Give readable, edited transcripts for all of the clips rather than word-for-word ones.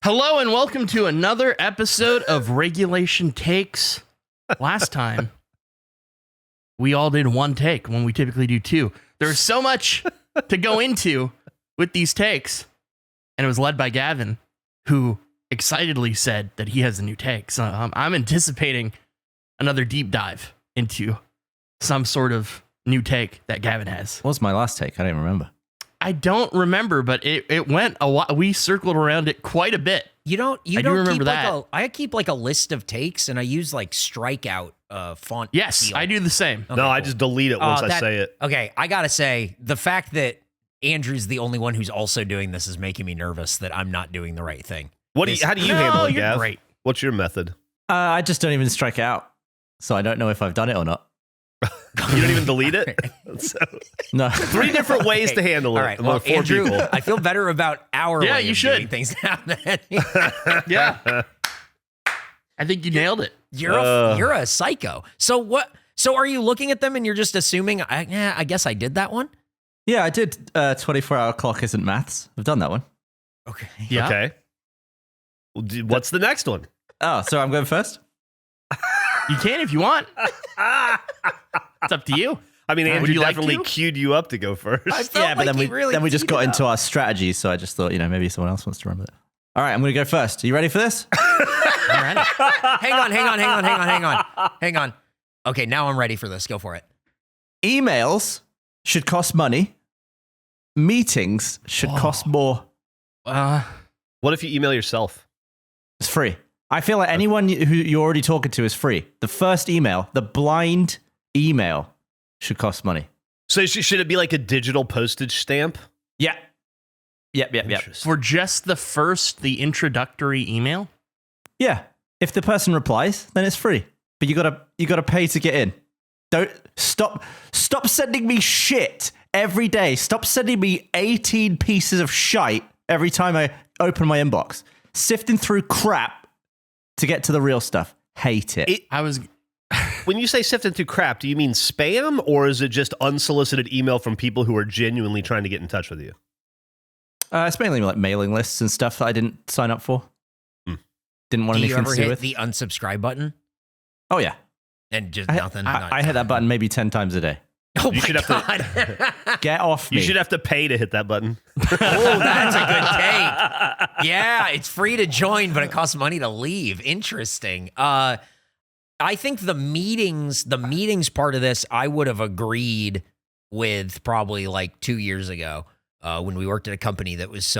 Hello and welcome to another episode of Regulation Takes. Last time, we all did one take when we typically do two. There's so much to go into with these takes, and it was led by Gavin, who excitedly said that he has a new take. So I'm anticipating another deep dive into some sort of new take that Gavin has. What was my last take? I don't remember. I don't remember, but it went a while. We circled around it quite a bit. You don't remember keep that. I keep like a list of takes and I use like strikeout font. Yes, feel. I do the same. Okay, I just delete it once I say it. Okay, I gotta say, the fact that Andrew's the only one who's also doing this is making me nervous that I'm not doing the right thing. How do you handle it, you're Gav? great. What's your method? I just don't even strike out, so I don't know if I've done it or not. You don't even delete it? No. 3 different ways to handle it. All right, among well, 4 Andrew, people. I feel better about our Yeah, way you of should. doing things now. Yeah. I think you nailed it. You're a psycho. So what? So are you looking at them and you're just assuming? I guess I did that one. Yeah, I did 24-hour clock isn't maths. I've done that one. Okay. Yeah. Okay. Well, what's the next one? Oh, so I'm going first? You can if you want. It's up to you. I mean, Would Andrew you like definitely to? queued you up to go first. I felt Yeah, but like then we just teed got it into up. our strategy, so I just thought, maybe someone else wants to run with it. All right, I'm going to go first. Are you ready for this? All right. Hang on. Okay, now I'm ready for this. Go for it. Emails should cost money. Meetings should cost more. What if you email yourself? It's free. I feel like anyone who you're already talking to is free. The first email, the blind email, should cost money. So should it be like a digital postage stamp? Yeah. Yep. For just the introductory email? Yeah. If the person replies, then it's free. But you gotta pay to get in. Don't stop sending me shit every day. Stop sending me 18 pieces of shite every time I open my inbox. Sifting through crap to get to the real stuff. Hate it. When you say sifting through crap, do you mean spam or is it just unsolicited email from people who are genuinely trying to get in touch with you? It's mainly like mailing lists and stuff that I didn't sign up for. Didn't want Do you anything ever to do hit with. the unsubscribe button and and just I, nothing? I hit that button maybe 10 times a day. Oh You my should have god! Get off me. You should have to pay to hit that button. Oh, that's a good take. Yeah, it's free to join, but it costs money to leave. Interesting. I think the meetings part of this, I would have agreed with probably like 2 years ago when we worked at a company that was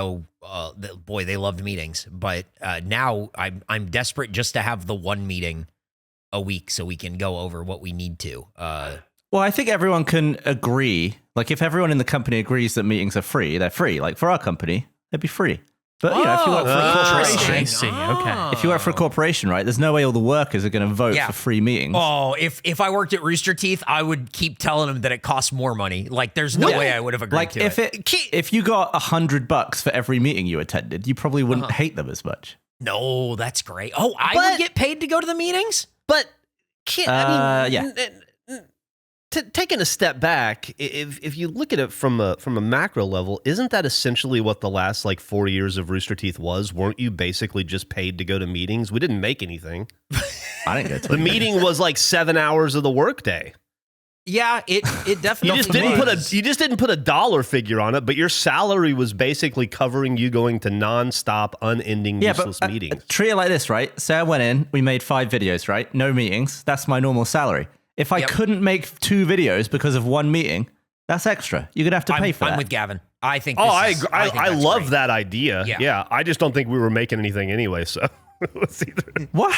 boy, they loved meetings. But now I'm desperate just to have the one meeting a week so we can go over what we need to. Well, I think everyone can agree. Like, if everyone in the company agrees that meetings are free, they're free. Like, for our company, they'd be free. But, if you work for a corporation, I see. Okay. if you work for a corporation, right, there's no way all the workers are going to vote Yeah. for free meetings. Oh, if I worked at Rooster Teeth, I would keep telling them that it costs more money. Like, there's no way I would have agreed Like, to if you got $100 for every meeting you attended, you probably wouldn't hate them as much. No, that's great. Oh, I But- would get paid to go to the meetings? But Yeah. Taking a step back, if you look at it from a macro level, isn't that essentially what the last 4 years of Rooster Teeth was? Weren't you basically just paid to go to meetings? We didn't make anything. I didn't go to The it. meeting was like 7 hours of the workday. Yeah, it definitely You just didn't put a dollar figure on it, but your salary was basically covering you going to nonstop, unending, useless meetings. Treat it like this, right? Say I went in, we made 5 videos, right? No meetings. That's my normal salary. If I couldn't make 2 videos because of one meeting, that's extra. You're going to have to pay for that. I'm with Gavin. I think I think love that's great. that idea. Yeah. I just don't think we were making anything anyway, so let's see. What?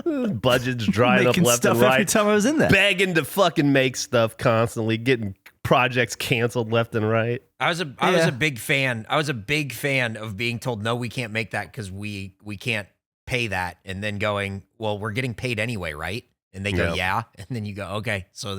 Budget's drying up Making left stuff and right. every time I was in there. Begging to fucking make stuff constantly, getting projects canceled left and right. I was a big fan. I was a big fan of being told, no, we can't make that because we can't pay that, and then going, well, we're getting paid anyway, right? And they go, yeah, and then you go, okay. So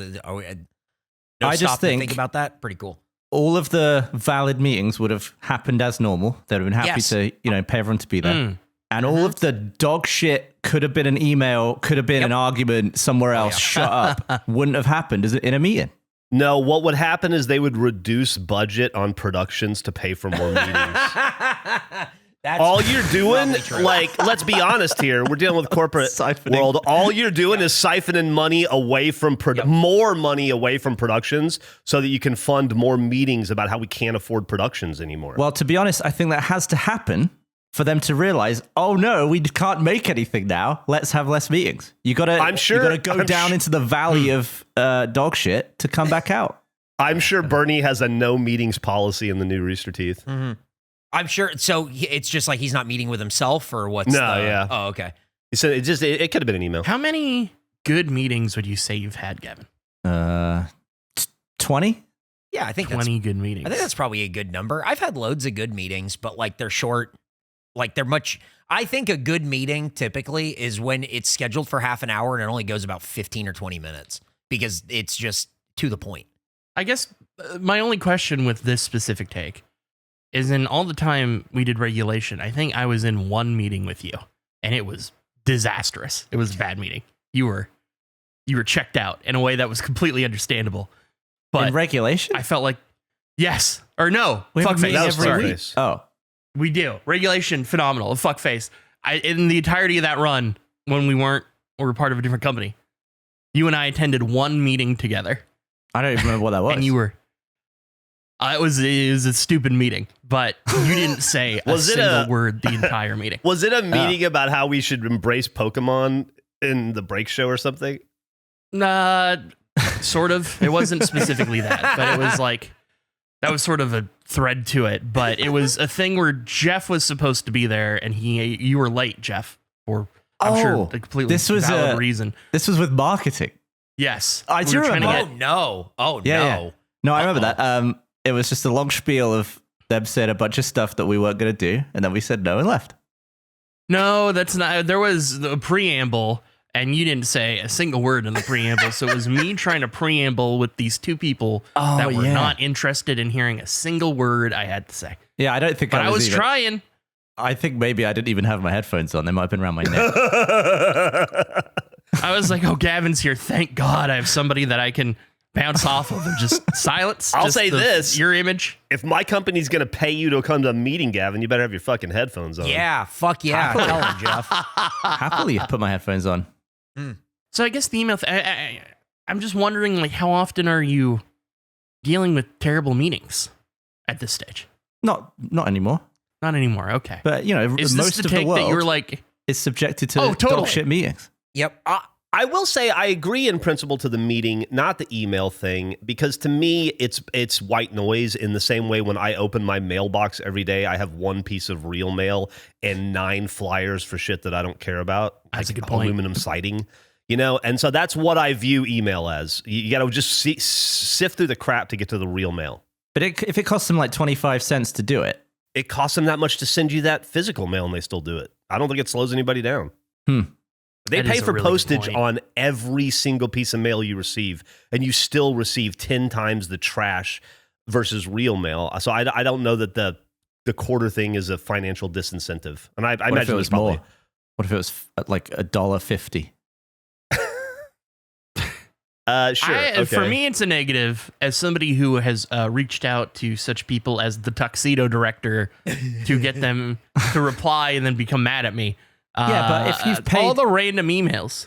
I just think about that. Pretty cool. All of the valid meetings would have happened as normal. They'd have been happy to, pay everyone to be there. And all of the dog shit could have been an email, could have been an argument somewhere else, shut up, wouldn't have happened in a meeting. No, what would happen is they would reduce budget on productions to pay for more meetings. That's All you're doing, probably true. like, let's be honest here. We're dealing with corporate Siphoning. world. All you're doing is siphoning money away from more money away from productions, so that you can fund more meetings about how we can't afford productions anymore. Well, to be honest, I think that has to happen for them to realize, oh no, we can't make anything now. Let's have less meetings. You gotta go down into the valley of dog shit to come back out. I'm sure Bernie has a no meetings policy in the new Rooster Teeth. Mm-hmm. I'm sure. So it's just like he's not meeting with himself, or what's? Yeah. Oh, okay. He said it could have been an email. How many good meetings would you say you've had, Gavin? 20? Yeah, I think 20 good meetings. I think that's probably a good number. I've had loads of good meetings, but like they're short. Like they're much. I think a good meeting typically is when it's scheduled for half an hour and it only goes about 15 or 20 minutes because it's just to the point. I guess my only question with this specific take is, in all the time we did regulation, I think I was in one meeting with you, and it was disastrous. It was a bad meeting. You were checked out in a way that was completely understandable. But in regulation? I felt like, yes or no. We have a Fuckface. meeting every week. Fuckface. Oh. We do. Regulation, phenomenal. Fuckface. In the entirety of that run, when we were part of a different company, you and I attended one meeting together. I don't even remember what that was. And you were... it was a stupid meeting, but you didn't say a single word the entire meeting. Was it a meeting about how we should embrace Pokemon in the break show or something? Sort of. It wasn't specifically that, but it was like, that was sort of a thread to it. But it was a thing where Jeff was supposed to be there, and you were late, Jeff, for I'm sure a completely valid reason. This was with marketing. Yes, I do remember. Oh Yeah, no. yeah. No, I remember that. It was just a long spiel of them saying a bunch of stuff that we weren't going to do, and then we said no and left. No, that's not. There was a preamble, and you didn't say a single word in the preamble. So it was me trying to preamble with these two people that were not interested in hearing a single word I had to say. Yeah, I don't think But I was trying. I think maybe I didn't even have my headphones on. They might have been around my neck. I was like, oh, Gavin's here. Thank God I have somebody that I can bounce off of and just silence. I'll just say this. Your image. If my company's going to pay you to come to a meeting, Gavin, you better have your fucking headphones on. Yeah, fuck yeah. Tell him, Jeff. Happily put my headphones on. So I guess the email, I'm just wondering, like, how often are you dealing with terrible meetings at this stage? Not anymore. Not anymore. Okay. But, you know, Is most this the of the take world that you're like, is subjected to totally. dog shit meetings. Yep. I will say I agree in principle to the meeting, not the email thing, because to me it's white noise in the same way when I open my mailbox every day, I have one piece of real mail and 9 flyers for shit that I don't care about. That's like a good point. Aluminum siding, you know? And so that's what I view email as. You got to just sift through the crap to get to the real mail. But if it costs them like 25 cents to do it. It costs them that much to send you that physical mail and they still do it. I don't think it slows anybody down. They That pay is a for really good postage point. on every single piece of mail you receive, and you still receive 10 times the trash versus real mail. So I don't know that the quarter thing is a financial disincentive. And I imagine it was probably more. What if it was at like $1.50? Sure. Okay. For me, it's a negative. As somebody who has reached out to such people as the tuxedo director to get them to reply and then become mad at me. Yeah, but if you've paid all the random emails,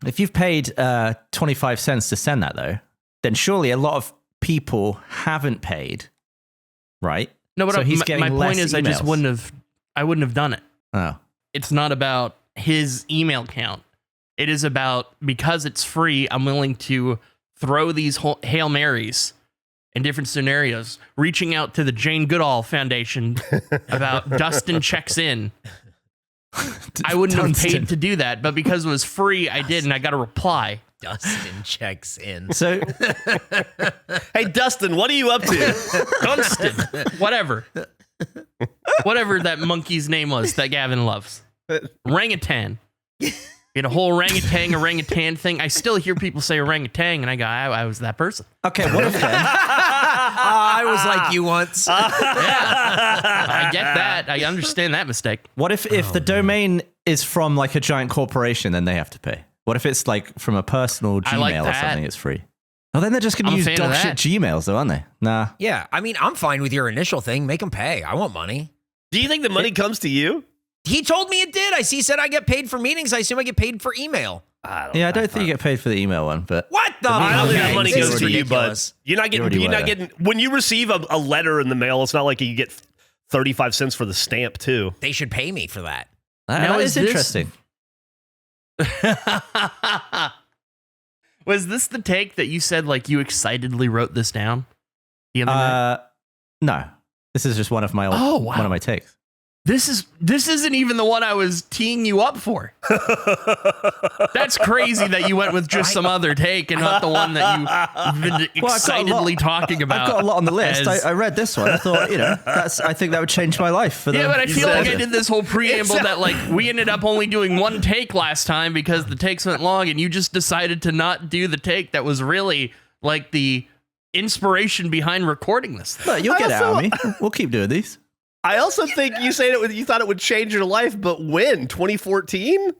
if you've paid 25 cents to send that though, then surely a lot of people haven't paid, right? no. But So he's getting my point less is, I just emails. wouldn't have done it. Oh, It's not about his email count. It is about, because it's free, I'm willing to throw these Hail Marys in different scenarios, reaching out to the Jane Goodall Foundation about Dustin checks in. I wouldn't have paid to do that, but because it was free, I did, and I got a reply. Dustin checks in. so Hey, Dustin, what are you up to? Dunstan, whatever that monkey's name was that Gavin loves. Orangutan. You had a whole orangutan thing. I still hear people say orangutan, and I go, I was that person. okay, what if then? I was like you once. I get that. I understand that mistake. What if the domain is from like a giant corporation, then they have to pay? What if it's like from a personal I like Gmail or that. something? It's free. Oh, then they're just going I'm to a use fan of dog shit that. Gmails, though, aren't they? Nah. Yeah, I mean, I'm fine with your initial thing. Make them pay. I want money. Do you think the money comes to you? He told me it did. He said I get paid for meetings. I assume I get paid for email. I don't think you get paid for the email one, but What the? I don't think Okay, that money this goes is to you, ridiculous. but you're not getting when you receive a letter in the mail, it's not like you get 35 cents for the stamp too. They should pay me for that. that is is this- interesting. Was this the take that you said like you excitedly wrote this down the other night? No, this is just one of my Oh, wow. one of my takes. This isn't even the one I was teeing you up for. That's crazy that you went with just some other take and not the one that you've been Well, I've got a lot- excitedly talking about. I've got a lot on the list. as- I read this one. I thought, I think that would change my life. For Yeah, but I feel like I better. did this whole preamble that like we ended up only doing one take last time because the takes went long, and you just decided to not do the take that was really like the inspiration behind recording this thing. Look, you'll I get out also- of me. We'll keep doing these. I also think you thought it would change your life, but when 2014,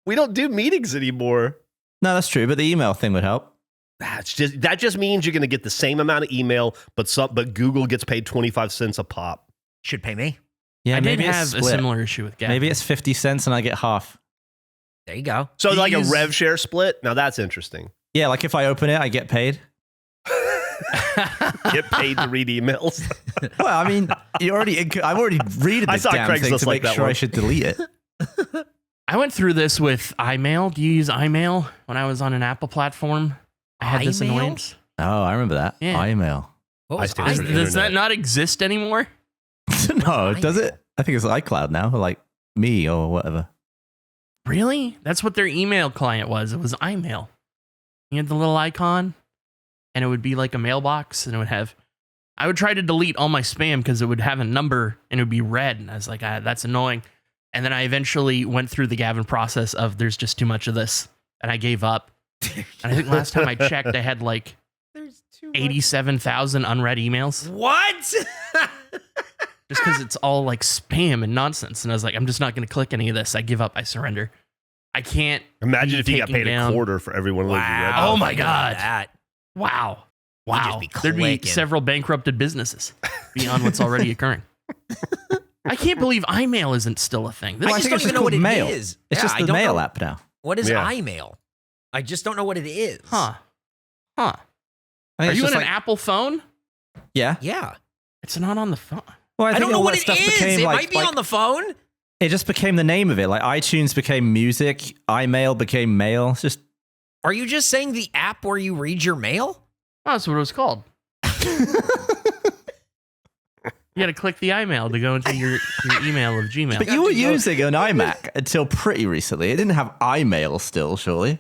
we don't do meetings anymore. No, that's true, but the email thing would help. That just means you're going to get the same amount of email, but Google gets paid 25 cents a pop. Should pay me. Yeah, I did maybe it's have a split. similar issue with Gavin. Maybe it's 50 cents and I get half. There you go. So like a These- rev share split. Now that's interesting. Yeah, like if I open it, I get paid. Get paid to read emails. Well, I mean, I've already read I this saw damn thing Craigslist to like make that sure one. I should delete it. I went through this with iMail. Do you use iMail when I was on an Apple platform? I had this iMail? annoyance. Oh, I remember that. Yeah. iMail. What I was still Does, use iMail? the does that internet. not exist anymore? No, does it? I think it's iCloud now, or like me or whatever. Really? That's what their email client was. It was iMail. You had the little icon, and it would be like a mailbox, and it would have. I would try to delete all my spam because it would have a number and it would be red, and I was like, that's annoying. And then I eventually went through the Gavin process of there's just too much of this, and I gave up. And I think last time I checked, I had like 87,000 unread emails What? just because it's all like spam and nonsense. And I was like, I'm just not going to click any of this. I give up. I surrender. I can't. Imagine be if you got taking paid down- a quarter for every one of those. you read. Wow. Oh my think God. about that. Wow. You'd Wow. just be There'd be clicking. several bankrupted businesses beyond what's already occurring. I can't believe iMail isn't still a thing. This I I just think don't it's even just know what called it Mail. is. It's Yeah, just I the don't mail know. app now. What is Yeah. iMail? I just don't know what it is. Huh. I Are think it's you in just an like- Apple phone? Yeah. Yeah. It's not on the phone. Well, I think don't know all what that it stuff is. became It like, might be on the phone. It just became the name of it. Like iTunes became music, iMail became mail. It's just Are you just saying the app where you read your mail? Oh, that's what it was called. You got to click the iMail to go into your email of Gmail. But you were using an iMac until pretty recently. It didn't have iMail still, surely.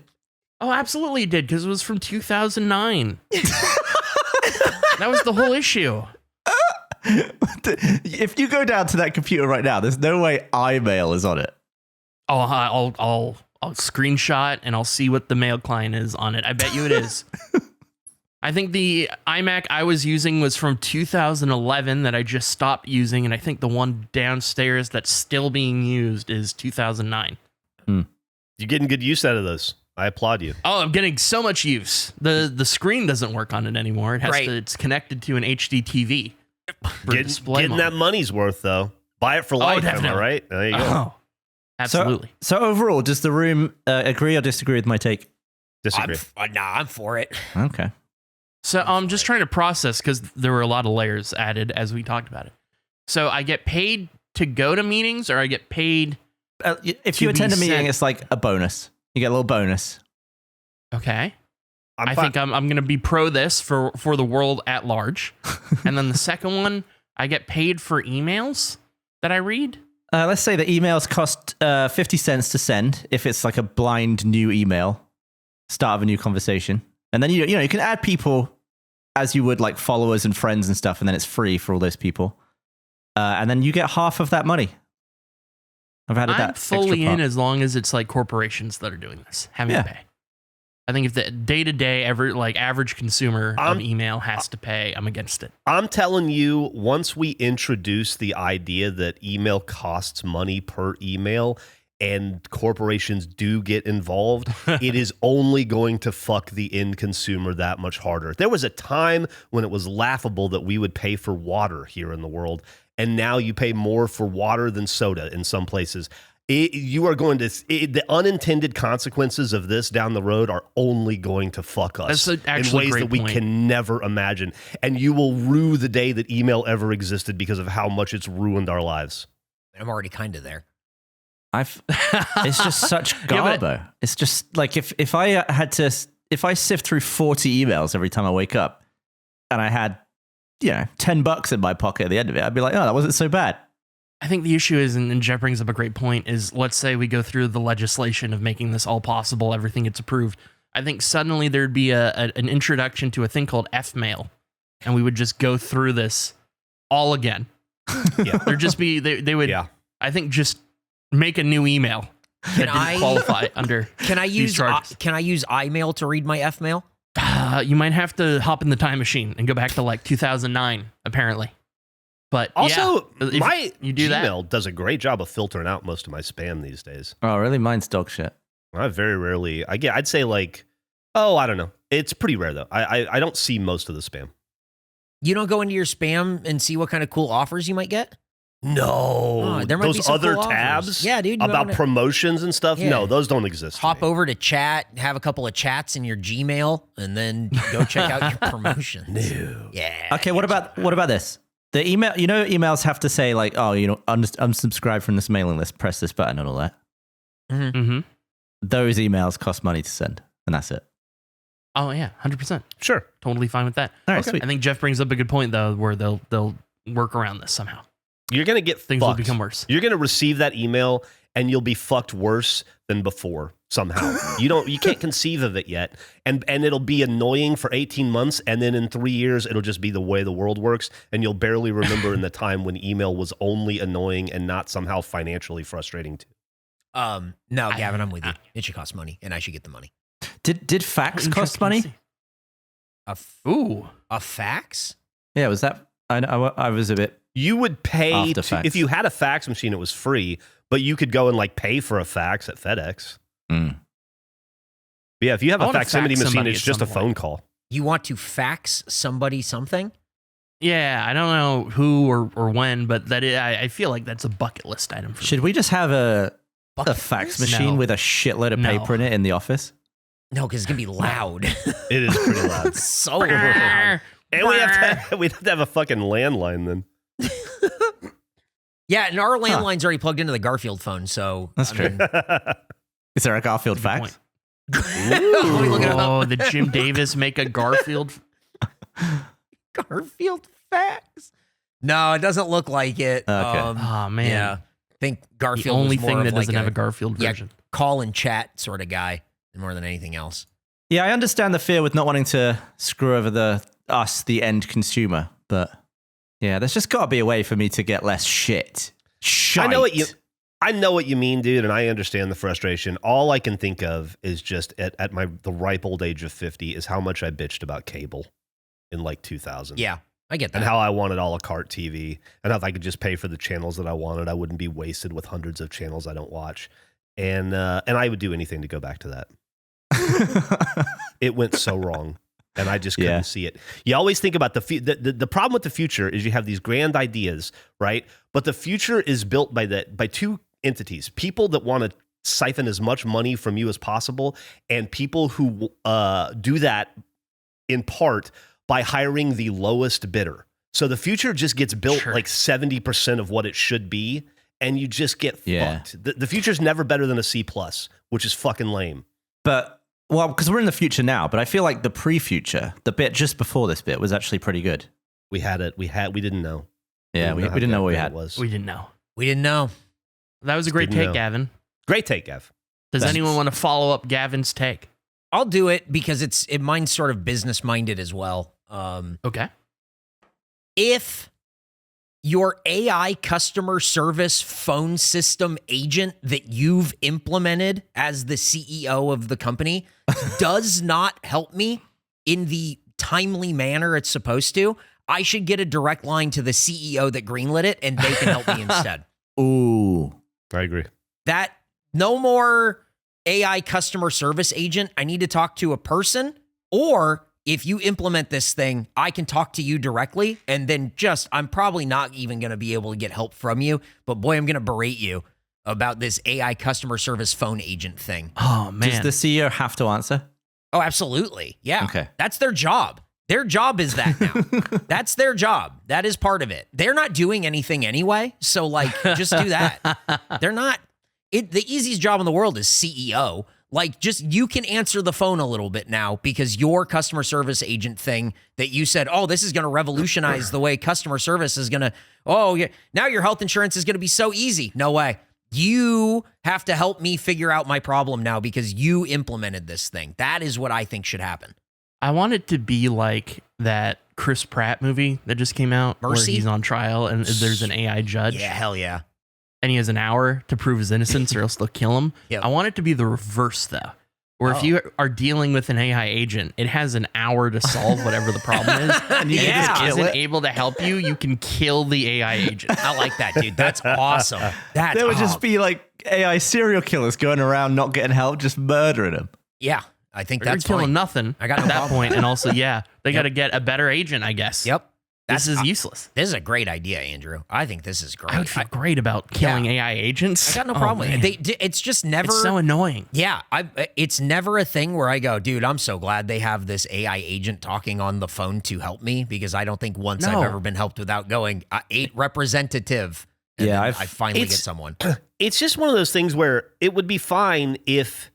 Oh, absolutely it did, because it was from 2009. That was the whole issue. If you go down to that computer right now, there's no way iMail is on it. Oh, I'll screenshot and I'll see what the mail client is on it. I bet you it is. I think the iMac I was using was from 2011 that I just stopped using, and I think the one downstairs that's still being used is 2009. You're getting good use out of those. I applaud you. Oh, I'm getting so much use. The screen doesn't work on it anymore. It has Right. it's connected to an HD TV. for display Getting that mode. money's worth though. Buy it for life, am I definitely. right? There you go. Oh, absolutely. So overall, does the room agree or disagree with my take? Disagree. I'm for it. Okay. So I'm just trying to process because there were a lot of layers added as we talked about it. So I get paid to go to meetings, or I get paid. If To you attend be a meeting, sent- it's like a bonus. You get a little bonus. Okay, I'm I fi- think I'm going to be pro this for the world at large. And then the second one, I get paid for emails that I read. Let's say the emails cost 50 cents to send if it's like a blind new email, start of a new conversation. And then, you know, you can add people as you would like followers and friends and stuff, and then it's free for all those people. And then you get half of that money. I've added I'm that extra fully in part. as long as it's like corporations that are doing this, having Yeah. to pay. I think if the day-to-day average consumer of email has to pay, I'm against it. I'm telling you, once we introduce the idea that email costs money per email, and corporations do get involved, it is only going to fuck the end consumer that much harder. There was a time when it was laughable that we would pay for water here in the world, and now you pay more for water than soda in some places. The unintended consequences of this down the road are only going to fuck us in ways that we can never imagine. And you will rue the day that email ever existed because of how much it's ruined our lives. I'm already kind of there. It's just such garbo. It's just like if I sift through 40 emails every time I wake up and I had, $10 in my pocket at the end of it, I'd be like, oh, that wasn't so bad. I think the issue is, and Jeff brings up a great point, is let's say we go through the legislation of making this all possible, everything gets approved. I think suddenly there'd be an introduction to a thing called F-mail, and we would just go through this all again. Yeah. There'd just be, they would, I think, just make a new email that didn't qualify under these charges. Can I use iMail to read my F-mail? You might have to hop in the time machine and go back to like 2009, apparently. But also, my you do Gmail does a great job of filtering out most of my spam these days. Oh, really? Mine's dog shit. I very rarely, I'd say like, I don't know. It's pretty rare though. I don't see most of the spam. You don't go into your spam and see what kind of cool offers you might get? No, there might be those some other cool tabs, offers. Yeah, dude, about promotions and stuff. Yeah. No, those don't exist. Hop over to chat, have a couple of chats in your Gmail, and then go check out your promotions. No. Yeah. Okay, what about this? The email, emails have to say like, oh, unsubscribe from this mailing list, press this button and all that. Mm-hmm. Mm-hmm. Those emails cost money to send, and that's it. Oh yeah, 100%. Sure, totally fine with that. All right, sweet. I think Jeff brings up a good point though, where they'll work around this somehow. You're gonna get Things fucked. will become worse. You're gonna receive that email, and you'll be fucked worse than before somehow. You can't conceive of it yet, and it'll be annoying for 18 months, and then in 3 years it'll just be the way the world works, and you'll barely remember in the time when email was only annoying and not somehow financially frustrating too. No, Gavin, I'm with you. It should cost money, and I should get the money. Did fax cost money? A fax? Yeah, was that? I was a bit. You would pay if you had a fax machine, it was free, but you could go and like pay for a fax at FedEx. Mm. Yeah, if you have I a wanna facsimile fax machine, somebody it's at just a some phone point. call. You want to fax somebody something? Yeah, I don't know who or when, but I feel like that's a bucket list item for Should we just have a Bucket fax list? machine No. with a shitload of No. paper in it in the office? No, because it's going to be loud. It is pretty loud. So loud. And we'd have to have a fucking landline then. Yeah, and our landline's already plugged into the Garfield phone, so... That's true. Is there a Garfield Good fax? Let me look it up. Oh, the Jim Davis make a Garfield. Garfield fax? No, it doesn't look like it. Okay. Oh man, Yeah. I think the Garfield only was more thing of that like doesn't have a Garfield yeah, version. call and chat sort of guy more than anything else. Yeah, I understand the fear with not wanting to screw over the end consumer, but yeah, there's just got to be a way for me to get less shit. I know what you mean, dude, and I understand the frustration. All I can think of is just at the ripe old age of 50 is how much I bitched about cable in like 2000. Yeah, I get that. And how I wanted a la carte TV, and how if I could just pay for the channels that I wanted, I wouldn't be wasted with hundreds of channels I don't watch. And I would do anything to go back to that. It went so wrong, and I just couldn't see it. You always think about the problem with the future is you have these grand ideas, right? But the future is built by two entities: people that want to siphon as much money from you as possible, and people who do that in part by hiring the lowest bidder. So the future just gets built like 70% of what it should be, and you just get fucked. The future's never better than a C+, which is fucking lame. But, well, because we're in the future now, but I feel like the pre-future, the bit just before this bit, was actually pretty good. We had it. We didn't know. Yeah, we didn't know what we had. We didn't know. We didn't know. That was a great take, Gavin. Great take, Gav. Does anyone want to follow up Gavin's take? I'll do it because mine's sort of business minded as well. Okay. If your AI customer service phone system agent that you've implemented as the CEO of the company does not help me in the timely manner it's supposed to, I should get a direct line to the CEO that greenlit it, and they can help me instead. Ooh. I agree. That No more AI customer service agent. I need to talk to a person. Or if you implement this thing, I can talk to you directly. And then I'm probably not even going to be able to get help from you. But boy, I'm going to berate you about this AI customer service phone agent thing. Oh, man. Does the CEO have to answer? Oh, absolutely. Yeah. Okay. That's their job. Their job is that now. That's their job. That is part of it. They're not doing anything anyway. So, like, just do that. They're not. The easiest job in the world is CEO. Like, just you can answer the phone a little bit now because your customer service agent thing that you said, oh, this is going to revolutionize the way customer service is going to, oh, yeah, now your health insurance is going to be so easy. No way. You have to help me figure out my problem now because you implemented this thing. That is what I think should happen. I want it to be like that Chris Pratt movie that just came out Mercy? where he's on trial and there's an AI judge. Yeah, hell yeah. And he has an hour to prove his innocence or else they'll kill him. Yep. I want it to be the reverse, though, where if you are dealing with an AI agent, it has an hour to solve whatever the problem is. And you if can just it kill isn't it. able to help you, you can kill the AI agent. I like that, dude. That's awesome. There would just be like AI serial killers going around not getting help, just murdering them. Yeah, I think They're that's killing fine. nothing I got at no that problem. point. And also, they got to get a better agent, I guess. Yep. This is useless. This is a great idea, Andrew. I think this is great. I would feel great about killing AI agents. I got no Oh, problem with man. it. It's just never. It's so annoying. Yeah, it's never a thing where I go, dude, I'm so glad they have this AI agent talking on the phone to help me because I don't think once No. I've ever been helped without going, representative. And Yeah, then I've- I finally get It's- someone. It's just one of those things where it would be fine if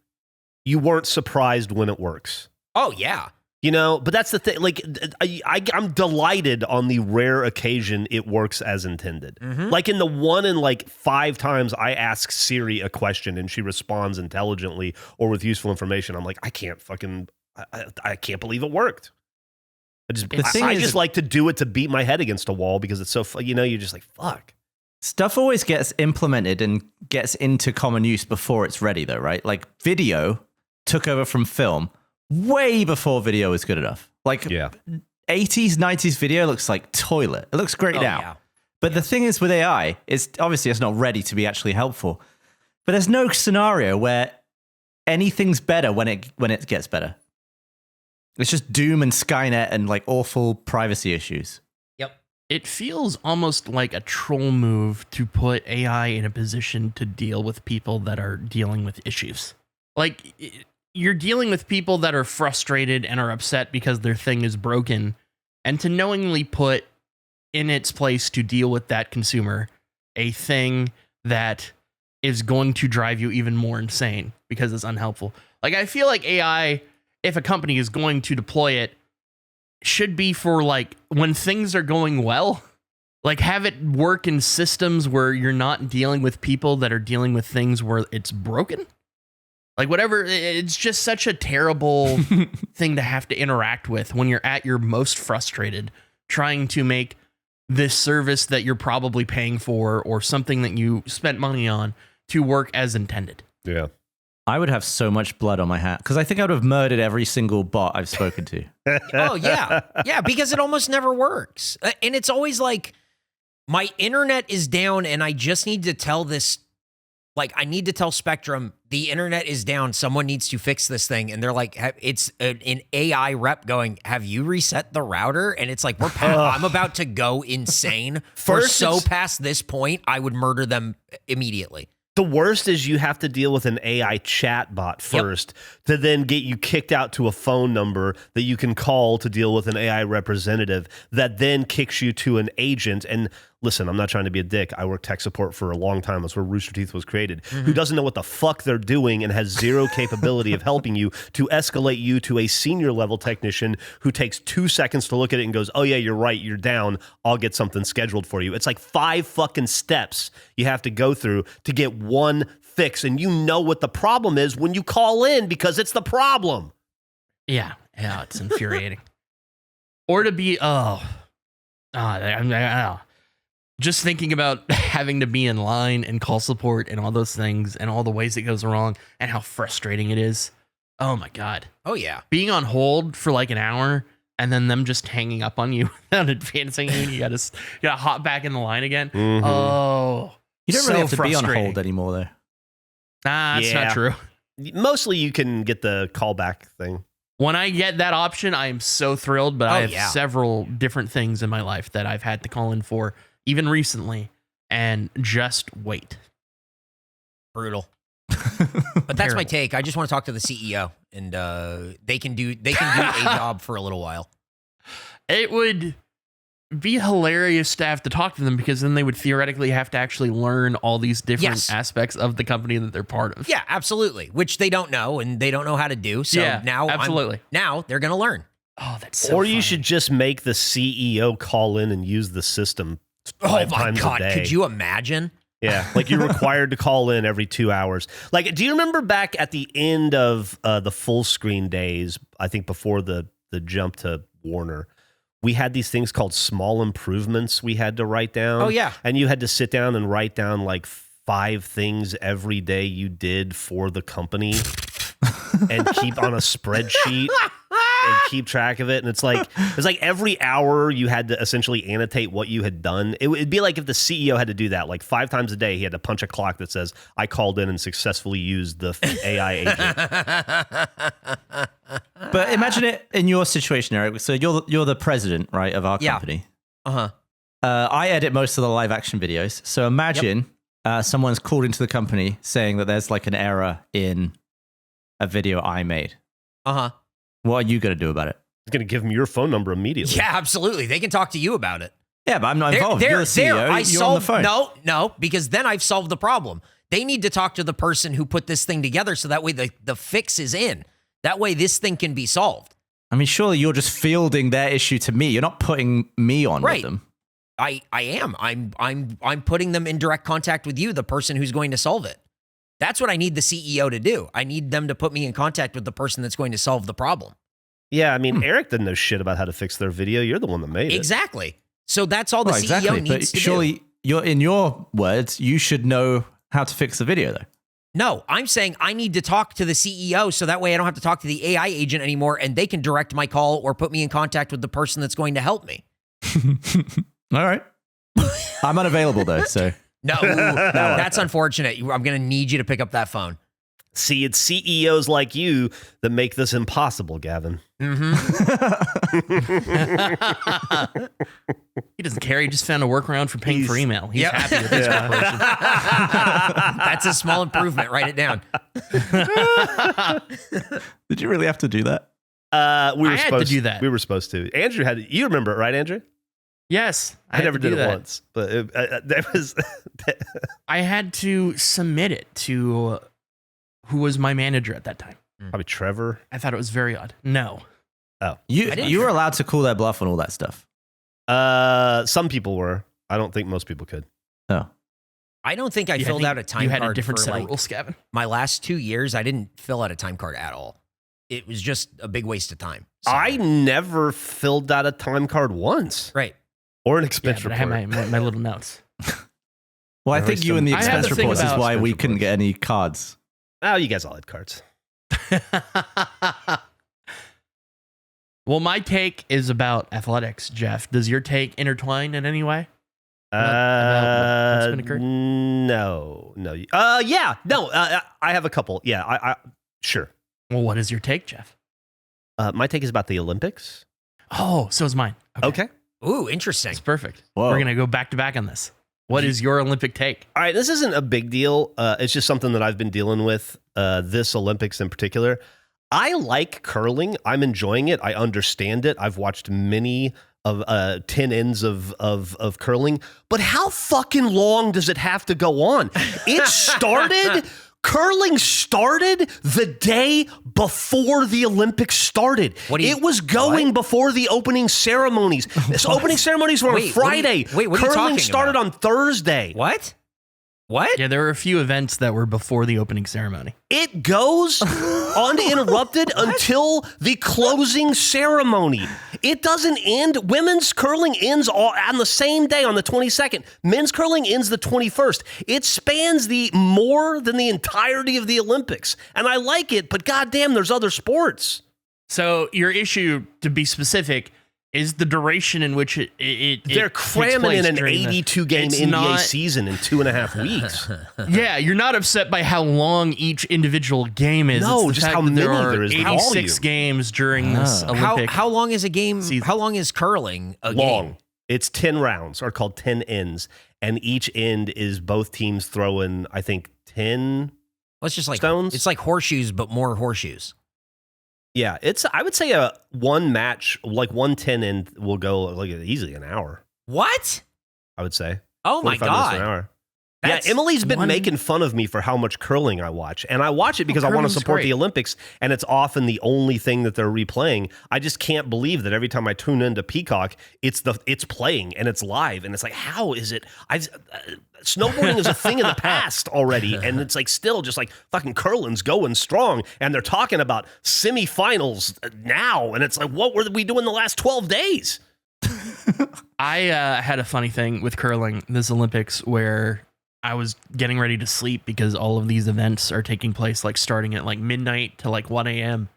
you weren't surprised when it works. Oh, yeah. You know, but that's the thing. Like, I'm delighted on the rare occasion it works as intended. Like in the 1 in like 5 times I ask Siri a question and she responds intelligently or with useful information, I'm like, I can't believe it worked. I just like to do it to beat my head against a wall because it's so, you're just like, fuck. Stuff always gets implemented and gets into common use before it's ready, though, right? Like video took over from film way before video was good enough. Like 80s, 90s video looks like toilet. It looks great now. Yeah. But the thing is with AI, it's obviously it's not ready to be actually helpful. But there's no scenario where anything's better when it gets better. It's just Doom and Skynet and like awful privacy issues. Yep. It feels almost like a troll move to put AI in a position to deal with people that are dealing with issues. Like, you're dealing with people that are frustrated and are upset because their thing is broken, and to knowingly put in its place to deal with that consumer a thing that is going to drive you even more insane because it's unhelpful. Like, I feel like AI, if a company is going to deploy it, should be for like when things are going well. Like, have it work in systems where you're not dealing with people that are dealing with things where it's broken. Like, whatever, it's just such a terrible thing to have to interact with when you're at your most frustrated, trying to make this service that you're probably paying for or something that you spent money on to work as intended. Yeah. I would have so much blood on my hat because I think I would have murdered every single bot I've spoken to. Oh, yeah. Yeah, because it almost never works. And it's always like, my internet is down and I just need to tell this, like, I need to tell Spectrum, the internet is down. Someone needs to fix this thing. And they're like, it's an AI rep going, have you reset the router? And it's like, I'm about to go insane. We're so past this point, I would murder them immediately. The worst is you have to deal with an AI chat bot first to then get you kicked out to a phone number that you can call to deal with an AI representative that then kicks you to an agent. And listen, I'm not trying to be a dick. I worked tech support for a long time. That's where Rooster Teeth was created. Who doesn't know what the fuck they're doing and has zero capability of helping you to escalate you to a senior level technician who takes 2 seconds to look at it and goes, oh yeah, you're right. You're down. I'll get something scheduled for you. It's like 5 fucking steps you have to go through to get one fix. And you know what the problem is when you call in because it's the problem. Yeah, it's infuriating. Or to be, just thinking about having to be in line and call support and all those things and all the ways it goes wrong and how frustrating it is. Oh my God. Oh, yeah. Being on hold for like an hour and then them just hanging up on you without advancing you and you gotta hop back in the line again. Oh, You don't so really have to be on frustrating. hold anymore, though. Nah, that's Yeah. not true. Mostly you can get the callback thing. When I get that option, I am so thrilled, but I have yeah. several different things in my life that I've had to call in for, even recently, and just wait. Brutal. But that's my Terrible. take. I just want to talk to the CEO, and they can do a job for a little while. It would be hilarious to have to talk to them because then they would theoretically have to actually learn all these different Yes. aspects of the company that they're part of. Yeah, absolutely. Which they don't know, and they don't know how to do. So Yeah, now, absolutely. now they're going to learn. Oh, that's so Or you funny. should just make the CEO call in and use the system Oh 5 my times a God! day. Could you imagine? Yeah, like you're required to call in every 2 hours. Like, do you remember back at the end of the full screen days, I think before the jump to Warner, we had these things called small improvements we had to write down. Oh, yeah. And you had to sit down and write down like 5 things every day you did for the company and keep on a spreadsheet and keep track of it. And it's like every hour you had to essentially annotate what you had done. It'd be like if the CEO had to do that, like 5 times a day, he had to punch a clock that says, I called in and successfully used the AI agent. But imagine it in your situation, Eric. So you're the president, right, of our Yeah. company. Uh-huh. I edit most of the live action videos. So imagine someone's called into the company saying that there's like an error in a video I made. Uh-huh. What are you going to do about it? He's going to give him your phone number immediately. Yeah, absolutely. They can talk to you about it. Yeah, but I'm not involved. You're the CEO. You're on the phone. No, because then I've solved the problem. They need to talk to the person who put this thing together so that way the fix is in. That way this thing can be solved. I mean, surely you're just fielding their issue to me. You're not putting me on with Right. them. I am. I'm putting them in direct contact with you, the person who's going to solve it. That's what I need the CEO to do. I need them to put me in contact with the person that's going to solve the problem. Yeah, I mean, Eric doesn't know shit about how to fix their video. You're the one that made it. Exactly. So that's all the Well, CEO exactly. But needs to surely, do. you're in your words, you should know how to fix the video, though. No, I'm saying I need to talk to the CEO so that way I don't have to talk to the AI agent anymore and they can direct my call or put me in contact with the person that's going to help me. All right. I'm unavailable, though, so. No, that's unfortunate. I'm going to need you to pick up that phone. See, it's CEOs like you that make this impossible, Gavin. Mm-hmm. He doesn't care. He just found a workaround for paying for email. He's Yep. happy with his corporation. That's a small improvement. Write it down. Did you really have to do that? We were I had to supposed do that. We were supposed to. Andrew had. You remember it, right, Andrew? Yes. I had never to do did it that. once, but that was. I had to submit it to who was my manager at that time. Probably Trevor. I thought it was very odd. No. You were allowed to call their bluff on all that stuff. Some people were. I don't think most people could. Oh. I don't think I You filled had- out a time You had card a different for set like of rules, Gavin. my last 2 years. I didn't fill out a time card at all. It was just a big waste of time. So- I never filled out a time card once, right. or an Yeah, expense but I had report. my little notes. Well, I There think was you and the some- I had expense the thing reports is about why we expense couldn't reports. get any cards. Oh, you guys all had cards. Well, my take is about athletics, Jeff. Does your take intertwine in any way? About what's been occurred? No. Yeah, no. I have a couple. Yeah, I sure. Well, what is your take, Jeff? My take is about the Olympics. Oh, so is mine. Okay. Ooh, interesting. That's perfect. Whoa. We're going to go back to back on this. What is your Olympic take? All right, this isn't a big deal. It's just something that I've been dealing with this Olympics in particular. I like curling. I'm enjoying it. I understand it. I've watched many of 10 ends of curling. But how fucking long does it have to go on? It started... Curling started the day before the Olympics started. It was going before the opening ceremonies. This opening ceremonies were on Friday. What are you Curling talking started about? on Thursday. What? What? Yeah, there were a few events that were before the opening ceremony. It goes uninterrupted until the closing ceremony. It doesn't end. Women's curling ends on the same day on the 22nd. Men's curling ends the 21st. It spans more than the entirety of the Olympics. And I like it, but goddamn, there's other sports. So your issue, to be specific, is the duration in which they're cramming in an 82 game NBA not, season in 2.5 weeks. Yeah, you're not upset by how long each individual game is. No, it's the just fact how that many there are is 86 volume. games during this Olympic. How long is a game? season. How long is curling a Long. game? It's 10 rounds, are called 10 ends, and each end is both teams throwing, I think, 10. Well, it's just like stones? It's like horseshoes, but more horseshoes. Yeah, I would say a one match, like 110 end, will go like easily an hour. What? I would say. Oh my 45 minutes to an god! hour. That's Yeah, Emily's been one- making fun of me for how much curling I watch. And I watch it because I want to curling's support great. the Olympics, and it's often the only thing that they're replaying. I just can't believe that every time I tune into Peacock, it's playing and it's live. And it's like, how is it? Snowboarding is a thing of the past already, and it's like still just like fucking curling's going strong. And they're talking about semifinals now, and it's like, what were we doing the last 12 days? I had a funny thing with curling this Olympics where I was getting ready to sleep because all of these events are taking place like starting at like midnight to like 1 a.m.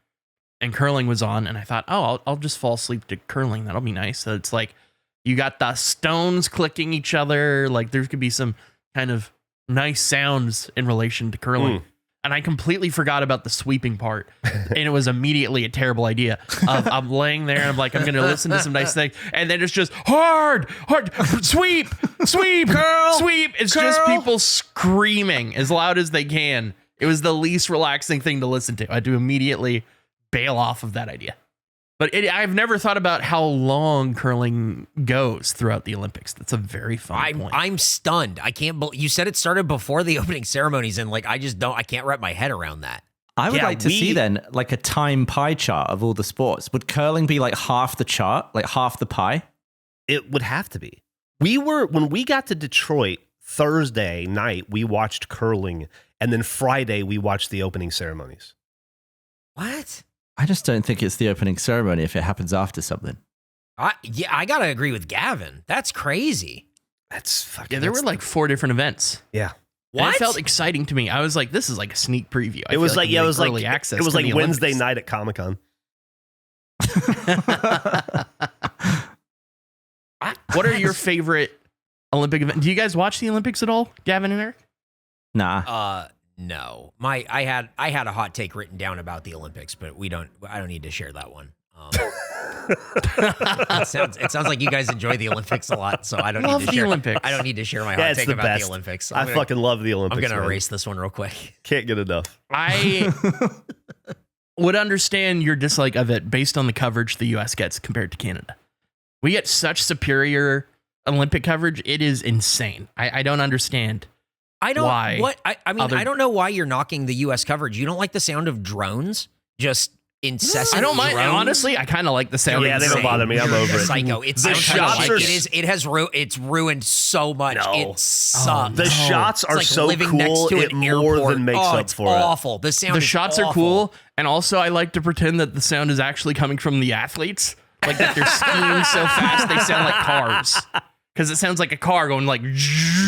and curling was on, and I thought, oh, I'll just fall asleep to curling. That'll be nice. So it's like you got the stones clicking each other. Like there could be some kind of nice sounds in relation to curling. And I completely forgot about the sweeping part. And it was immediately a terrible idea. I'm laying there and I'm like, I'm going to listen to some nice things. And then it's just hard, sweep, curl, sweep. It's just people screaming as loud as they can. It was the least relaxing thing to listen to. I had to immediately bail off of that idea. But I've never thought about how long curling goes throughout the Olympics. That's a very fun point. I'm stunned. I can't believe you said it started before the opening ceremonies, and like I can't wrap my head around that. I would Yeah, like to see then like a time pie chart of all the sports. Would curling be like half the chart, like half the pie? It would have to be. When we got to Detroit Thursday night, we watched curling, and then Friday we watched the opening ceremonies. What? I just don't think it's the opening ceremony if it happens after something. I gotta agree with Gavin. That's crazy. That's fucking. Yeah, there were like 4 different events. Yeah. And What? it felt exciting to me. I was like, this is like a sneak preview. I It was feel like I'm it was getting like early access it was to like the Wednesday Olympics. night at Comic-Con. What are your favorite Olympic events? Do you guys watch the Olympics at all, Gavin and Eric? Nah. No. I had a hot take written down about the Olympics, but I don't need to share that one. It sounds like you guys enjoy the Olympics a lot, so I don't Love need to the share. Olympics. I don't need to share my Yeah, hot it's take the about best. the Olympics. I fucking love the Olympics. I'm gonna man. erase this one real quick. Can't get enough. I would understand your dislike of it based on the coverage the U.S. gets compared to Canada. We get such superior Olympic coverage. It is insane. I don't understand. I don't. Why? What? I mean, I don't know why you're knocking the U.S. coverage. You don't like the sound of drones? Just incessant. I don't mind. drones? Honestly, I kind of like the sound. Yeah, of they the don't bother me. I'm You're over a it. Psycho. It The sounds kinda shots like are- it is. It has it's ruined so much. No. It sucks. The shots are It's like so living next cool. to It an more airport. than makes Oh, up it's for awful. The sound. The is shots are awful. cool, and also I like to pretend that the sound is actually coming from the athletes, like that they're skiing so fast they sound like cars, because it sounds like a car going like,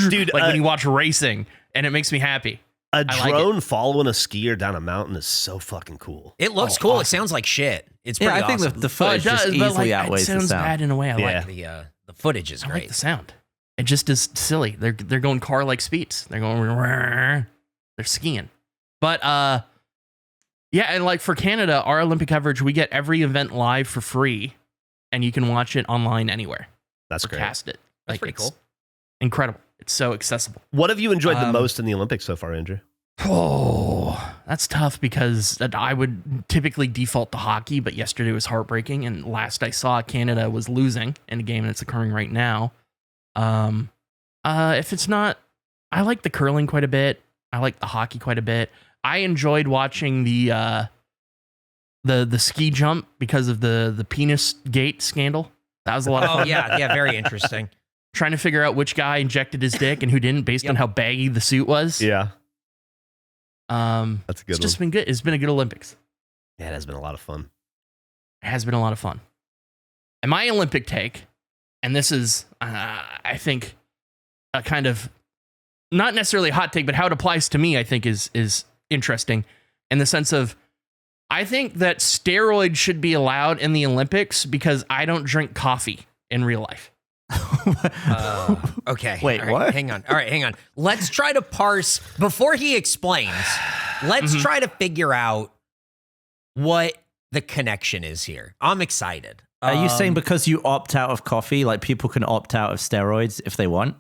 Dude, like when you watch racing, and it makes me happy. A I like drone following a skier down a mountain is so fucking cool. It looks cool. It sounds like shit. It's Yeah, pretty I think awesome. the footage it does, just but easily like, outweighs it the sounds sound. bad in a way. I Yeah. like. The footage is I like great. the sound. It just is silly. They're going car like speeds. They're going. They're skiing. But yeah, and like for Canada, our Olympic coverage, we get every event live for free, and you can watch it online anywhere. That's Or great. cast it. That's pretty it's cool. Incredible. It's so accessible. What have you enjoyed the most in the Olympics so far, Andrew? Oh, that's tough because I would typically default to hockey, but yesterday was heartbreaking. And last I saw, Canada was losing in a game that's occurring right now. If it's not, I like the curling quite a bit. I like the hockey quite a bit. I enjoyed watching the ski jump because of the penis gate scandal. That was a lot of Oh fun. yeah, very interesting. Trying to figure out which guy injected his dick and who didn't based on how baggy the suit was. Yeah, That's that's a good It's just been good. It's been a good Olympics. Yeah, it has been a lot of fun. It has been a lot of fun. And my Olympic take, and this is, I think, a kind of not necessarily a hot take, but how it applies to me, I think is interesting in the sense of I think that steroids should be allowed in the Olympics because I don't drink coffee in real life. Okay. Wait, all right, what? Hang on. All right, hang on. Let's try to parse before he explains. Let's try to figure out what the connection is here. I'm excited. Are you saying because you opt out of coffee, like people can opt out of steroids if they want?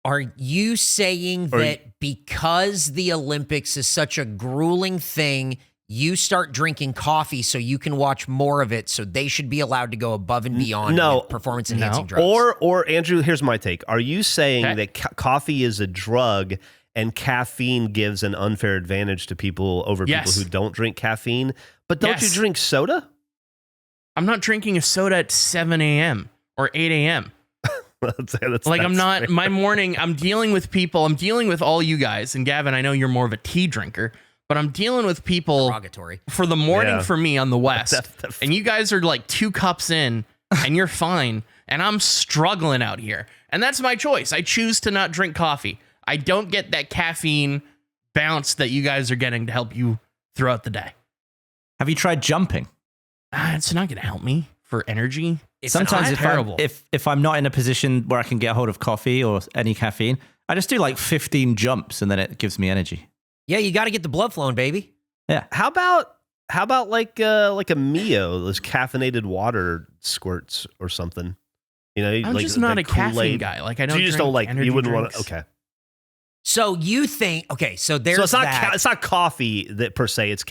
Are you saying that because the Olympics is such a grueling thing, you start drinking coffee so you can watch more of it, so they should be allowed to go above and beyond with performance-enhancing drugs? Or Andrew, here's my take. Are you saying that coffee is a drug and caffeine gives an unfair advantage to people over people who don't drink caffeine? But don't you drink soda? I'm not drinking a soda at 7 a.m. or 8 a.m. I'm not, my morning, I'm dealing with people, I'm dealing with all you guys, and Gavin, I know you're more of a tea drinker, but I'm dealing with people for the morning for me on the West, and you guys are like 2 cups in, and you're fine, and I'm struggling out here, and that's my choice. I choose to not drink coffee. I don't get that caffeine bounce that you guys are getting to help you throughout the day. Have you tried jumping? It's not going to help me for energy. Sometimes if I'm not in a position where I can get hold of coffee or any caffeine, I just do like 15 jumps and then it gives me energy. Yeah, you got to get the blood flowing, baby. Yeah. How about like a Mio, those caffeinated water squirts or something? You know, I'm just not a caffeine guy. Like I don't. So you just don't like. You wouldn't want to. Okay. So you think? Okay, so there's so it's not that. It's not coffee that per se. It's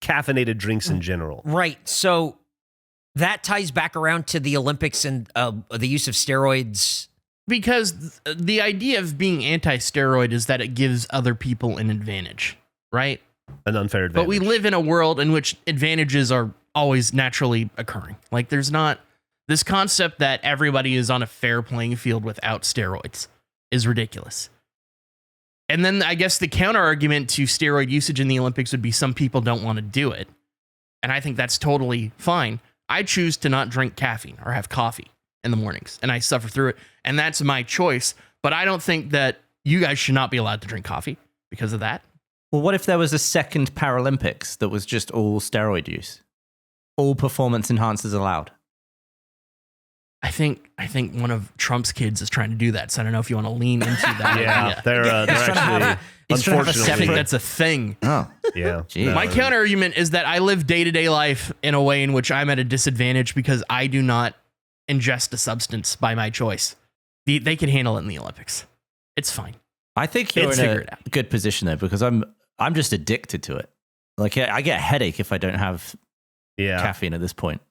caffeinated drinks in general. Right. So that ties back around to the Olympics and the use of steroids. Because the idea of being anti-steroid is that it gives other people an advantage, right? An unfair advantage. But we live in a world in which advantages are always naturally occurring. Like there's not this concept that everybody is on a fair playing field without steroids is ridiculous. And then I guess the counter argument to steroid usage in the Olympics would be some people don't want to do it. And I think that's totally fine. I choose to not drink caffeine or have coffee in the mornings, and I suffer through it. And that's my choice. But I don't think that you guys should not be allowed to drink coffee because of that. Well, what if there was a second Paralympics that was just all steroid use? All performance enhancers allowed? I think one of Trump's kids is trying to do that. So I don't know if you want to lean into that. Yeah, they're actually, unfortunately, I think that's a thing. Oh, yeah. My counter argument is that I live day-to-day life in a way in which I'm at a disadvantage because I do not ingest a substance by my choice. They can handle it in the Olympics. It's fine. I think you're in a good position though, because I'm just addicted to it. Like I get a headache if I don't have caffeine at this point.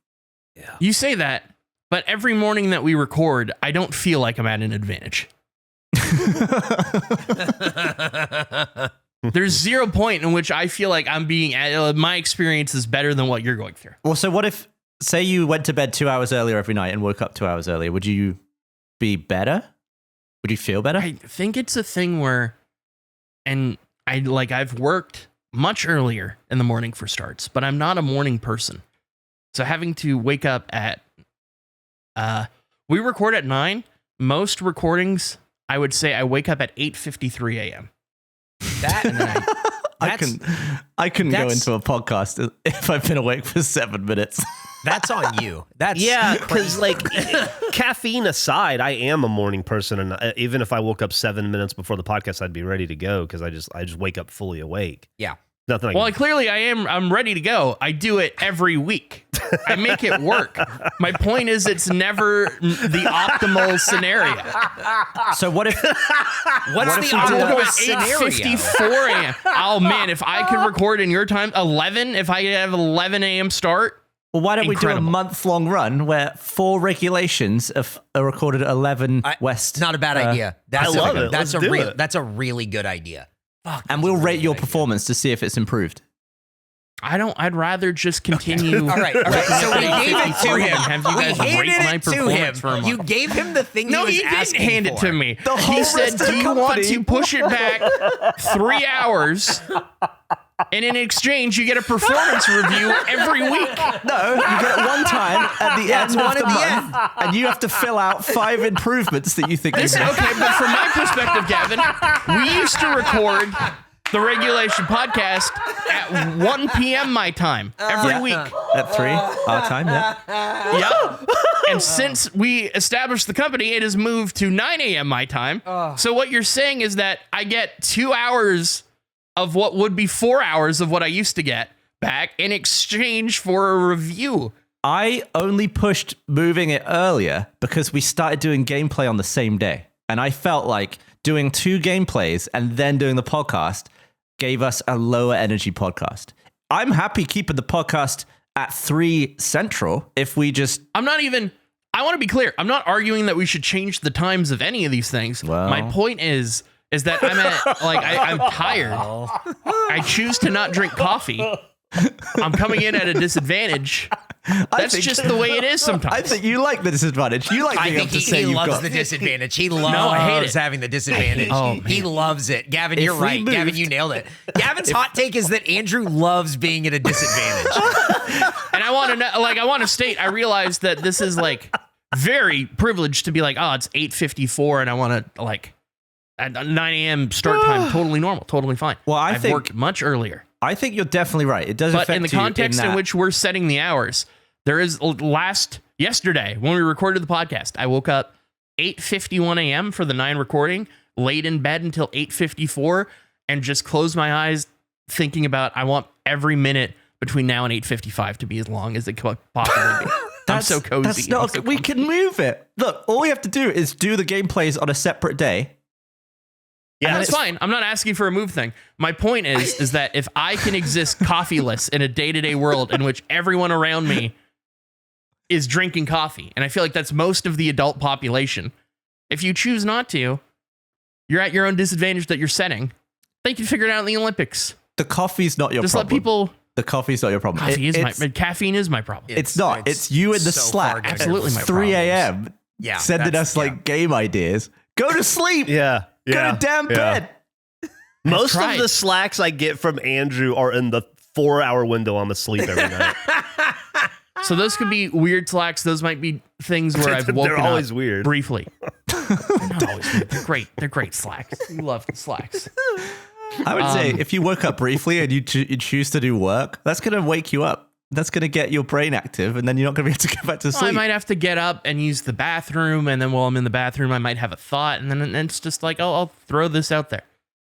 Yeah. You say that, but every morning that we record, I don't feel like I'm at an advantage. There's 0 point in which I feel like I'm being, my experience is better than what you're going through. Well, so what if, say you went to bed 2 hours earlier every night and woke up 2 hours earlier, would you be better? Would you feel better? I think it's a thing where, and I've worked much earlier in the morning for starts, but I'm not a morning person. So having to wake up at, we record at 9. Most recordings, I would say I wake up at 8:53 a.m. I couldn't go into a podcast if I've been awake for 7 minutes. That's on you. That's because like caffeine aside, I am a morning person, and even if I woke up 7 minutes before the podcast, I'd be ready to go because I just wake up fully awake. Yeah. Nothing. Clearly I'm ready to go. I do it every week. I make it work. My point is, it's never the optimal scenario. So what if? What's the optimal scenario? 8:54 a.m. Oh man, if I could record in your time, 11. If I could have 11 a.m. start. Well, why don't we do a month-long run where 4 regulations are recorded at 11 West? Not a bad idea. I love it. That's a really good idea. Fuck, and we'll rate your performance to see if it's improved. I'd rather just continue. All right. So we gave it to him. Have you guys rate my performance for a month? You gave him the thing. No, he didn't hand it to me. He said, "Do you want to push it back 3 hours?" And in exchange, you get a performance review every week. No, you get it one time at the end of the month, and you have to fill out 5 improvements that you think. Okay, but from my perspective, Gavin, we used to record the Regulation Podcast at 1 p.m. my time every week. At 3 our time, yeah. Yep. And since we established the company, it has moved to 9 a.m. my time. So what you're saying is that I get 2 hours of what would be 4 hours of what I used to get back in exchange for a review. I only pushed moving it earlier because we started doing gameplay on the same day. And I felt like doing 2 gameplays and then doing the podcast gave us a lower energy podcast. I'm happy keeping the podcast at 3 Central if we just... I want to be clear. I'm not arguing that we should change the times of any of these things. Well. My point is that I'm tired. I choose to not drink coffee. I'm coming in at a disadvantage. That's just the way it is sometimes. I think you like the disadvantage. You like I being think able to say he you've loves got... the disadvantage. He loves I hate it. having the disadvantage. He loves it. Gavin, you're we right. Gavin, moved- you nailed it. Gavin's hot take is that Andrew loves being at a disadvantage. And I want to know, I want to state, I realize that this is very privileged to be it's 8:54 and I want to at 9 a.m. start time, totally normal, totally fine. Well, I've worked much earlier. I think you're definitely right. It does But affect in the you context in that- which we're setting the hours, there is yesterday when we recorded the podcast, I woke up 8:51 a.m. for the 9 recording, laid in bed until 8:54 and just closed my eyes thinking about I want every minute between now and 8:55 to be as long as it could possibly be. I'm so cozy. That's not, we can move it. Look, all we have to do is do the gameplays on a separate day. Yeah, that's fine. I'm not asking for a move thing. My point is that if I can exist coffeeless in a day-to-day world in which everyone around me is drinking coffee, and I feel like that's most of the adult population, if you choose not to, you're at your own disadvantage that you're setting. They can figure it out in the Olympics. The coffee's not your Just problem. let people... The coffee's not your problem. Caffeine is my problem. It's not. It's you in the so Slack. far Absolutely my 3 a.m. Yeah, sending us game ideas. Go to sleep. Yeah. Go to damn bed. Most of tried. the slacks I get from Andrew are in the 4-hour window I'm asleep every night. So those could be weird slacks. Those might be things where I've woken They're always up weird. briefly. They're not always weird. They're great. They're great slacks. We love the slacks. I would say if you woke up briefly and you choose to do work, that's going to wake you up. That's going to get your brain active, and then you're not going to be able to get back to sleep. I might have to get up and use the bathroom, and then while I'm in the bathroom, I might have a thought, and then it's just I'll throw this out there.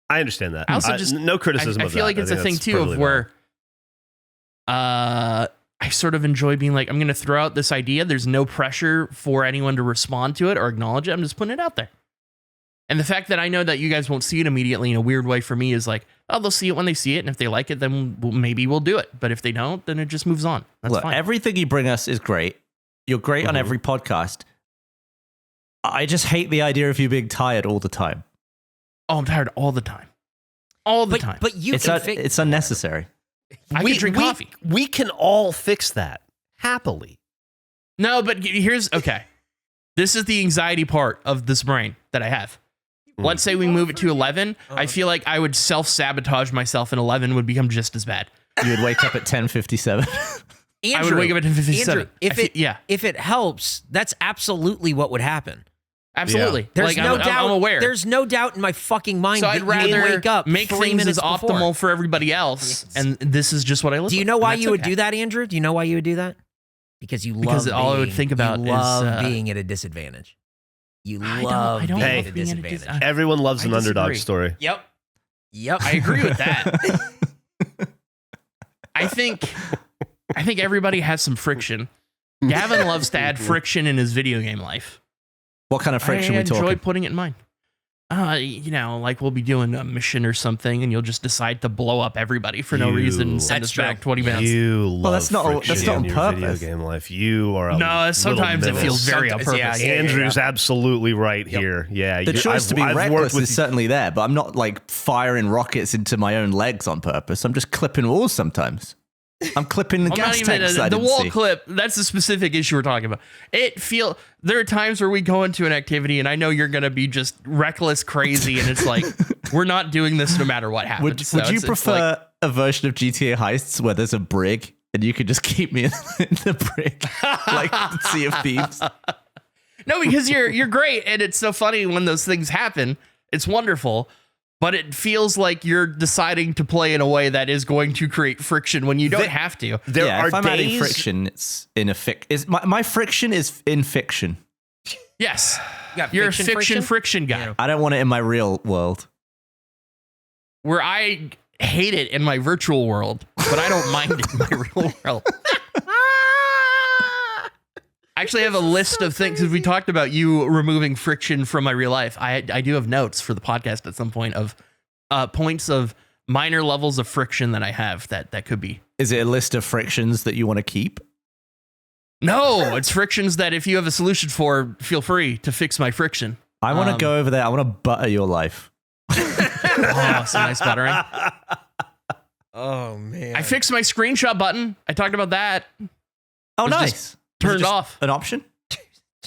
I understand that. I also just no criticism I of that. feel like it's a think thing that's too perfectly of where I sort of enjoy being I'm going to throw out this idea. There's no pressure for anyone to respond to it or acknowledge it. I'm just putting it out there. And the fact that I know that you guys won't see it immediately in a weird way for me is they'll see it when they see it. And if they like it, then maybe we'll do it. But if they don't, then it just moves on. That's Look, fine. everything you bring us is great. You're great on every podcast. I just hate the idea of you being tired all the time. Oh, I'm tired all the time. All the time. But you It's can it's unnecessary. I can drink coffee. We can all fix that happily. No, but okay. This is the anxiety part of this brain that I have. Let's say we move it to 11. I feel like I would self-sabotage myself and 11 would become just as bad. You would wake up at 10:57. I would wake up at 10:57. Andrew, if it helps, that's absolutely what would happen. Absolutely. There's no doubt. I'm aware. There's no doubt in my fucking mind So that I'd you would rather wake up make 3 things minutes as optimal before. for everybody else, and this is just what I live with. Do you know why and you would that's do that, Andrew? Do you know why you would do that? Because you love Because all I would think about you is, love being at a disadvantage. You love I don't being love at a being at a disadvantage. Everyone loves I an underdog disagree. story. Yep. I agree with that. I think everybody has some friction. Gavin loves to add friction in his video game life. What kind of friction I we talking? enjoy putting it in mine. We'll be doing a mission or something, and you'll just decide to blow up everybody for no reason and send That's us back true. 20 minutes. You love that's not friction that's not on in your purpose. video game life. You are a No, sometimes it little feels menace. very on Sometimes, purpose. yeah. Andrew's absolutely right here. Yeah, The choice to be I've worked reckless with is certainly there, but I'm not firing rockets into my own legs on purpose. I'm just clipping walls sometimes. I'm clipping the I'm gas not even tanks. I the didn't wall see. clip. That's the specific issue we're talking about. There are times where we go into an activity, and I know you're gonna be just reckless, crazy, and it's we're not doing this no matter what happens. Would So you it's prefer a version of GTA Heists where there's a brig and you could just keep me in the brig, like Sea of Thieves? No, because you're great, and it's so funny when those things happen. It's wonderful. but it feels like you're deciding to play in a way that is going to create friction when you don't have to. There are if I'm adding days. friction, it's in a my friction is in fiction. Yes. got You're fiction a fiction friction guy. Yeah. I don't want it in my real world. Where I hate it in my virtual world, but I don't mind it in my real world. I actually have a list of things, because we talked about you removing friction from my real life. I do have notes for the podcast at some point of points of minor levels of friction that I have that could be. Is it a list of frictions that you want to keep? No, it's frictions that if you have a solution for, feel free to fix my friction. I want to go over there. I want to butter your life. Oh, some nice buttering. Oh man. I fixed my screenshot button. I talked about that. Oh, was nice. Turned off. An option?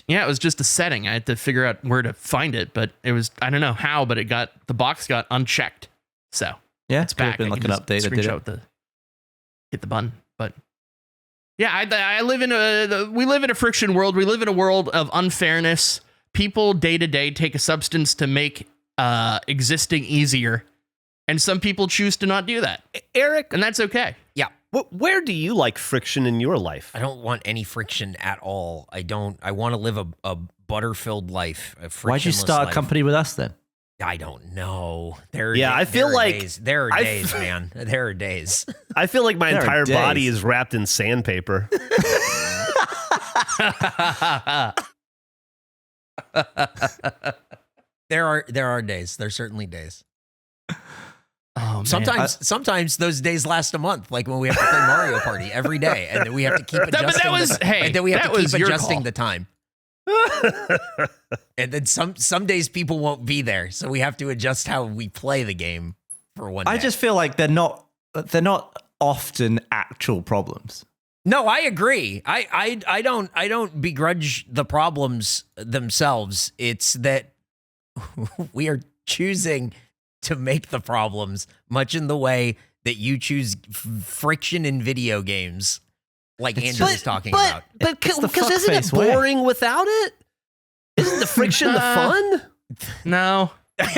Yeah, it was just a setting. I had to figure out where to find it, but it was, I don't know how, but the box got unchecked. So Yeah, it's back. been I like can an just update that did screenshot it. hit the button. But yeah, I live in we live in a friction world. We live in a world of unfairness. People day to day take a substance to make existing easier. And some people choose to not do that. Eric, And that's okay. Yeah. where do you like friction in your life? I don't want any friction at all. I want to live a butter-filled life. Why'd you start a company with us then? I don't know. There I feel are like days. There are days, man. There are days. I feel like my There are entire body days. is wrapped in sandpaper. There are days. There's certainly days. Oh, man. Sometimes those days last a month, like when we have to play Mario Party every day, and then we have to keep adjusting. And then we have to keep adjusting the time. And then some days people won't be there, so we have to adjust how we play the game for one day. I just feel like they're not often actual problems. No, I agree. I don't begrudge the problems themselves. It's that we are choosing to make the problems, much in the way that you choose friction in video games, like Andrew was talking about. But It's the because isn't it fuckface way. boring without it? Isn't the friction the fun? No. Thank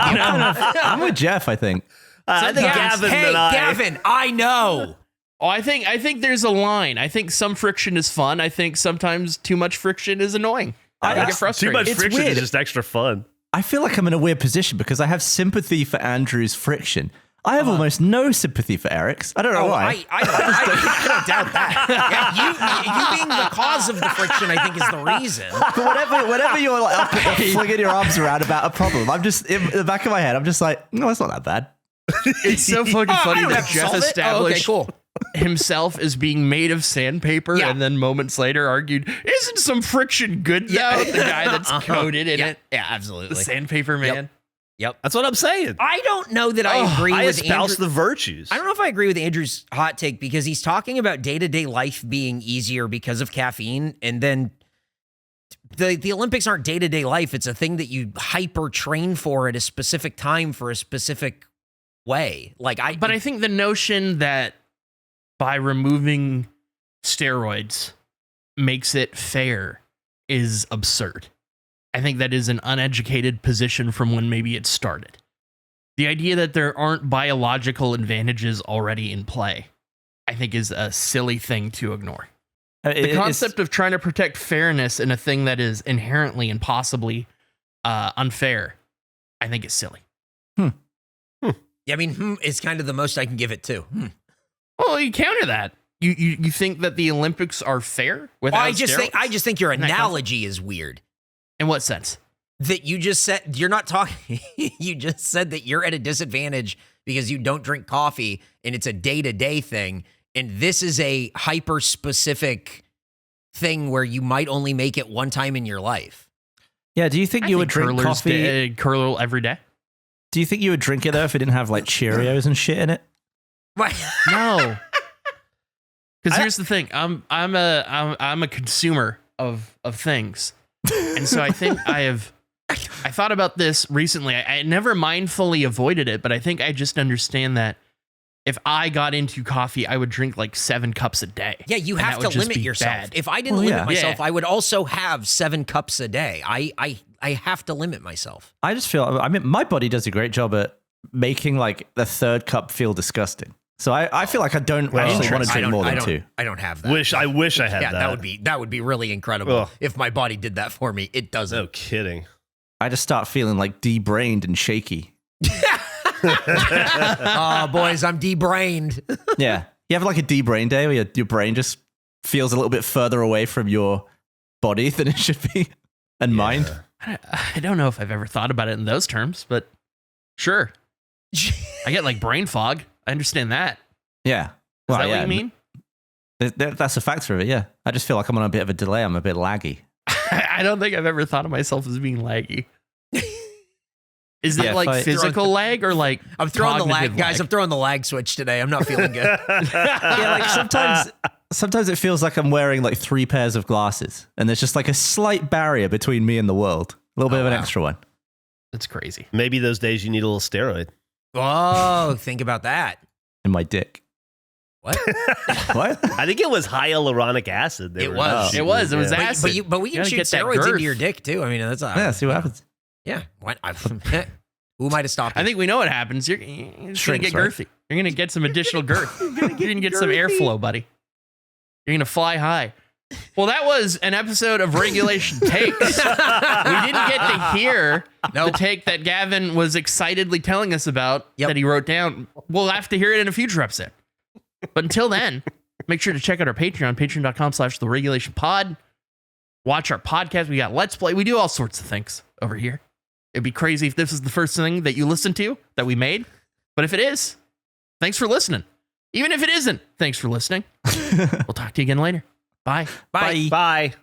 you. I'm with Jeff, I think. I think Gavin Hey, and I. Gavin, I know. Oh, I think there's a line. I think some friction is fun. I think sometimes too much friction is annoying. I get Too frustrated. much It's friction weird. is just extra fun. I feel like I'm in a weird position because I have sympathy for Andrew's friction. I have almost no sympathy for Eric's. I don't know why. I don't doubt that. Yeah, you being the cause of the friction, I think, is the reason. But whenever you're like up flinging your arms around about a problem, I'm just in the back of my head. I'm just like, no, it's not that bad. It's so fucking funny don't that have to Jeff solve it. established Oh, okay, cool. himself as being made of sandpaper, Yeah. and then moments later argued, "Isn't some friction good though?" The guy that's coated in it, Yeah, the absolutely. sandpaper man. Yep. That's what I'm saying. I don't know that I agree I with espouse Andrew. the virtues. I don't know if I agree with Andrew's hot take, because he's talking about day-to-day life being easier because of caffeine, and then the Olympics aren't day-to-day life. It's a thing that you hyper train for at a specific time for a specific way. But I think the notion that by removing steroids makes it fair is absurd. I think that is an uneducated position from when maybe it started. The idea that there aren't biological advantages already in play, I think, is a silly thing to ignore. The concept of trying to protect fairness in a thing that is inherently and possibly unfair, I think is silly. I mean, is kind of the most I can give it too. Well, you counter that. You think that the Olympics are fair without I just steroids? think your Isn't that analogy is weird. In what sense? That you just said you're not talking. You just said that you're at a disadvantage because you don't drink coffee and it's a day-to-day thing. And this is a hyper-specific thing where you might only make it one time in your life. Yeah, do you think you would drink coffee? Curl every day? Do you think you would drink it though if it didn't have like Cheerios and shit in it? Right. No. Because here's the thing. I'm a consumer of things. And so I think I thought about this recently. I never mindfully avoided it, but I think I just understand that if I got into coffee, I would drink like 7 cups a day. Yeah, you and have that to would just limit be yourself. bad. If I didn't Well, limit yeah. myself, Yeah. I would also have 7 cups a day. I have to limit myself. I just feel, I mean, my body does a great job at making like the third cup feel disgusting. So I feel like I don't actually want to drink more than 2. I don't have that. I wish I had yeah, that. that would be really incredible Ugh. if my body did that for me. It doesn't. No kidding. I just start feeling like de-brained and shaky. Oh, boys, I'm de-brained. Yeah. You have like a de-brain day where your brain just feels a little bit further away from your body than it should be and mind. I don't know if I've ever thought about it in those terms, but sure. I get like brain fog. I understand that. Yeah. Is Well, that yeah. what you mean? That's a factor of it, yeah. I just feel like I'm on a bit of a delay. I'm a bit laggy. I don't think I've ever thought of myself as being laggy. Is it Yeah, like physical lag or like I'm throwing the lag, cognitive guys. I'm throwing the lag switch today. I'm not feeling good. Yeah, like sometimes it feels like I'm wearing like 3 pairs of glasses and there's just like a slight barrier between me and the world. A little bit of an extra one. That's crazy. Maybe those days you need a little steroid. Oh, think about that. In my dick. What? What? I think it was hyaluronic acid. It was. It was Yeah. acid. But we can Gotta shoot get that steroids girth. into your dick too. I mean, that's Yeah, see what happens. yeah. What? Who am I to stop? I think we know what happens. You're just going to Shrinks, get right? girthy. You're going to get some additional girth. You're going to get some airflow, buddy. You're going to fly high. Well, that was an episode of Regulation Takes. We didn't get to hear the take that Gavin was excitedly telling us about that he wrote down. We'll have to hear it in a future episode. But until then, make sure to check out our Patreon, patreon.com/theregulationpod. Watch our podcast. We got Let's Play. We do all sorts of things over here. It'd be crazy if this is the first thing that you listen to that we made. But if it is, thanks for listening. Even if it isn't, thanks for listening. We'll talk to you again later. Bye. Bye. Bye.